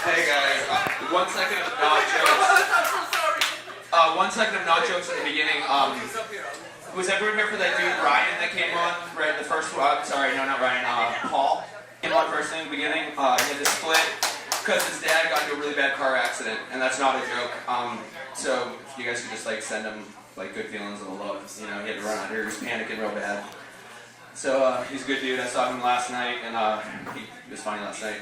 Hey guys, 1 second of not jokes. 1 second of not jokes at the beginning. Was everyone here for that dude Ryan that came on? Right, the first one. Sorry, no, not Ryan. Paul came on first thing in the beginning. He had to split because his dad got into a really bad car accident, and that's not a joke. So if you guys could just like send him like good feelings and love. You know, he had to run out here. He was panicking real bad. So he's a good dude. I saw him last night, and he was funny last night.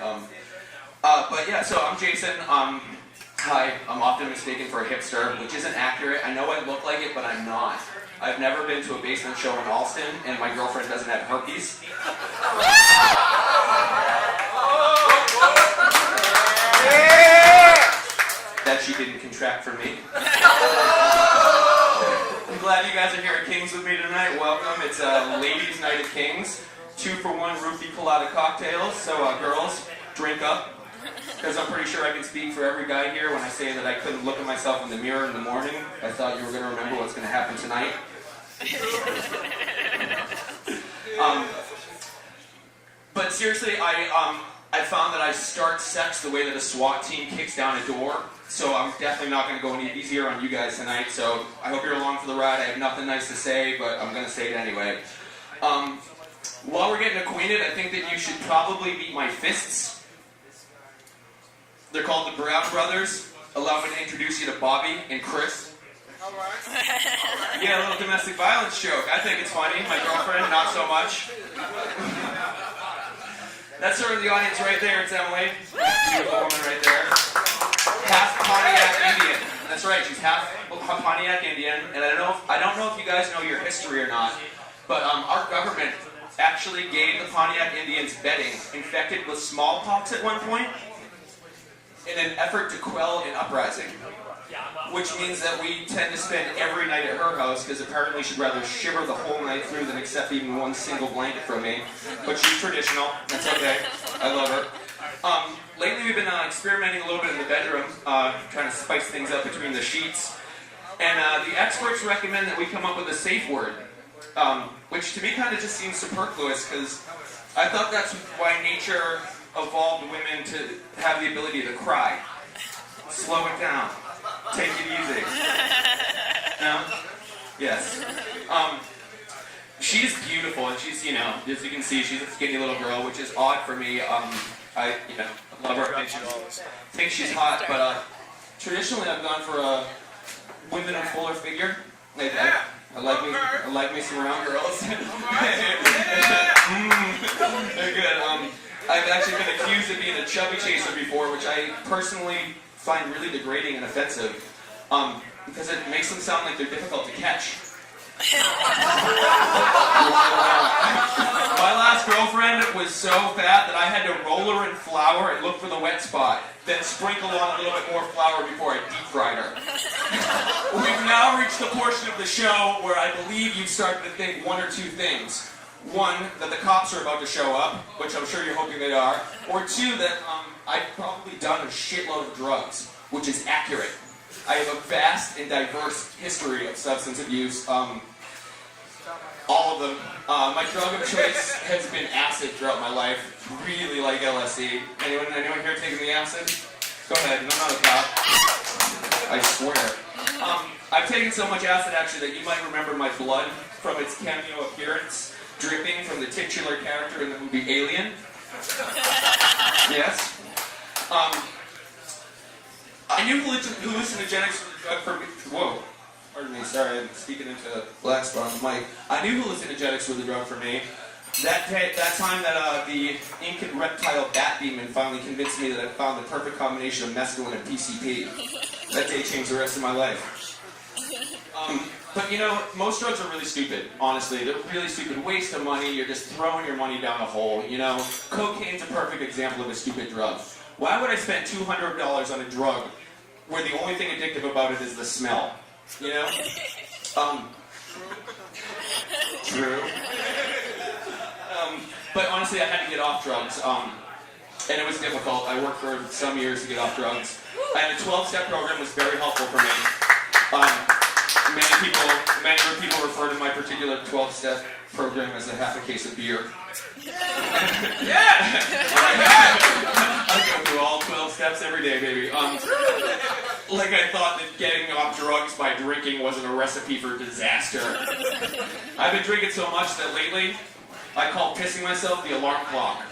But yeah, so I'm Jason. Hi, I'm often mistaken for a hipster, which isn't accurate. I know I look like it, but I'm not. I've never been to a basement show in Alston, and my girlfriend doesn't have herpes. That she didn't contract from me. I'm glad you guys are here at Kings with me tonight. Welcome. It's Ladies' Night at Kings. 2-for-1 Ruthie Colada cocktails. So girls, drink up. Because I'm pretty sure I can speak for every guy here when I say that I couldn't look at myself in the mirror in the morning. I thought you were going to remember what's going to happen tonight. But seriously, I found that I start sex the way that a SWAT team kicks down a door. So I'm definitely not going to go any easier on you guys tonight. So I hope you're along for the ride. I have nothing nice to say, but I'm going to say it anyway. While we're getting acquainted, I think that you should probably meet my fists. They're called the Brown Brothers. Allow me to introduce you to Bobby and Chris. Yeah, a little domestic violence joke. I think it's funny. My girlfriend, not so much. That's her in the audience right there. It's Emily. Beautiful woman right there. Half Pontiac Indian. That's right. She's half Pontiac Indian. And I don't know if you guys know your history or not, but our government actually gave the Pontiac Indians bedding infected with smallpox at one point, in an effort to quell an uprising, which means that we tend to spend every night at her house because apparently she'd rather shiver the whole night through than accept even one single blanket from me. But she's traditional. That's okay. I love her. Lately we've been experimenting a little bit in the bedroom, trying to spice things up between the sheets. And the experts recommend that we come up with a safe word, which to me kind of just seems superfluous because I thought that's why nature evolved women to have the ability to cry. Slow it down. Take it easy. No? Yes. She's beautiful, and she's, you know, as you can see, she's a skinny little girl, which is odd for me. I love her. I think she's hot, but traditionally I've gone for a women and fuller figure. I like me some round girls. They're good. I've actually been accused of being a chubby chaser before, which I personally find really degrading and offensive, because it makes them sound like they're difficult to catch. My last girlfriend was so fat that I had to roll her in flour and look for the wet spot, then sprinkle on a little bit more flour before I deep fried her. We've now reached the portion of the show where I believe you've started to think one or two things. One, that the cops are about to show up, which I'm sure you're hoping they are. Or two, that I've probably done a shitload of drugs, which is accurate. I have a vast and diverse history of substance abuse. All of them. My drug of choice has been acid throughout my life. Really like LSD. Anyone here taking the acid? Go ahead, I'm not a cop. I swear. I've taken so much acid actually that you might remember my blood from its cameo appearance, dripping from the titular character in the movie Alien. Yes. I knew hallucinogenics were the drug for me. Whoa. Pardon me, sorry, I'm speaking into a black spot on the mic. I knew hallucinogenics were the drug for me. That time that the Incan reptile bat demon finally convinced me that I found the perfect combination of mescaline and PCP. That day changed the rest of my life. But you know, most drugs are really stupid, honestly. They're really stupid. Waste of money. You're just throwing your money down the hole, you know? Cocaine's a perfect example of a stupid drug. Why would I spend $200 on a drug where the only thing addictive about it is the smell? You know? True. But honestly, I had to get off drugs, and it was difficult. I worked for some years to get off drugs. And a 12-step program was very helpful for me. Many people refer to my particular 12-step program as a half a case of beer. Yeah! I go through all 12 steps every day, baby. Like I thought that getting off drugs by drinking wasn't a recipe for disaster. I've been drinking so much that lately, I call pissing myself the alarm clock.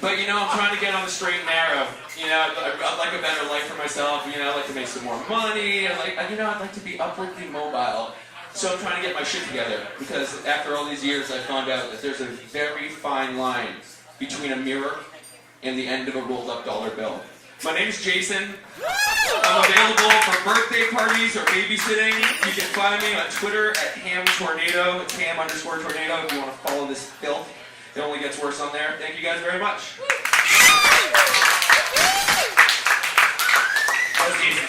But you know, I'm trying to get on the straight and narrow. You know, I'd like a better life for myself. You know, I'd like to make some more money. I'd like to be upwardly mobile. So I'm trying to get my shit together. Because after all these years, I found out that there's a very fine line between a mirror and the end of a rolled up dollar bill. My name is Jason. I'm available for birthday parties or babysitting. You can find me on Twitter at HamTornado. It's Ham_tornado if you want to follow this filth. It only gets worse on there. Thank you guys very much. That's easy.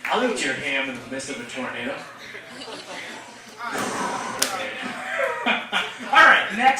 I'll loot your ham in the midst of a tornado. All right, next.